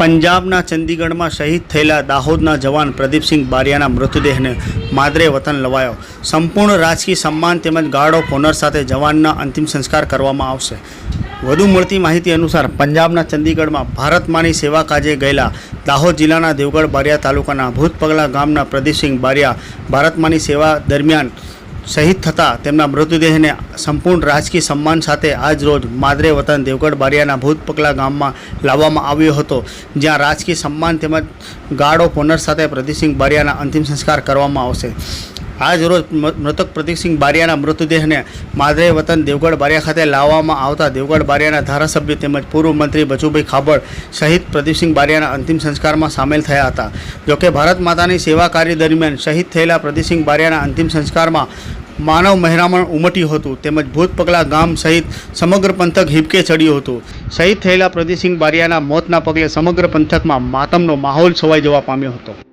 પંજાબના ચંદીગઢમાં શહીદ થયેલા દાહોદના જવાન પ્રદીપસિંહ બારિયાના મૃતદેહને માદરે વતન લવાયો. સંપૂર્ણ રાજકીય સન્માન તેમજ ગાર્ડ ઓફ ઓનર સાથે જવાનના અંતિમ સંસ્કાર કરવામાં આવશે. વધુ મળતી માહિતી અનુસાર પંજાબના ચંદીગઢમાં ભારતમાની સેવા કાજે ગયેલા દાહોદ જિલ્લાના દેવગઢ બારિયા તાલુકાના ભૂતપગલા ગામના પ્રદીપસિંહ બારિયા ભારતમાની સેવા દરમિયાન શહીદ થતાં તેમના મૃતદેહને સંપૂર્ણ રાજકીય સન્માન સાથે આજ રોજ માદરે વતન દેવગઢ બારિયાના ભૂતપગલા ગામમાં લાવવામાં આવ્યો હતો, જ્યાં રાજકીય સન્માન તેમજ ગાર્ડ ઓફ ઓનર સાથે પ્રદીપસિંહ બારિયાના અંતિમ સંસ્કાર કરવામાં આવશે. આજ રોજ મૃતક પ્રદીપસિંહ બારિયાના મૃતદેહને માદરે વતન દેવગઢ બારિયા ખાતે લાવવામાં આવતા દેવગઢ બારિયાના ધારાસભ્ય તેમજ પૂર્વ મંત્રી બચુભાઈ ખાબડ સહિત પ્રદીપસિંહ બારિયાના અંતિમ સંસ્કારમાં સામેલ થયા હતા. જોકે ભારત માતાની સેવા કાર્ય દરમિયાન શહીદ થયેલા પ્રદીપસિંહ બારિયાના અંતિમ સંસ્કારમાં માનવ મહેરામણ ઉમટ્યું હતું તેમજ ભૂતપગલા ગામ સહિત સમગ્ર પંથક હિબકે ચડ્યું હતું. શહીદ થયેલા પ્રદીપસિંહ બારિયાના મોતના પગલે સમગ્ર પંથકમાં માતમનો માહોલ છવાઈ જવા પામ્યો હતો.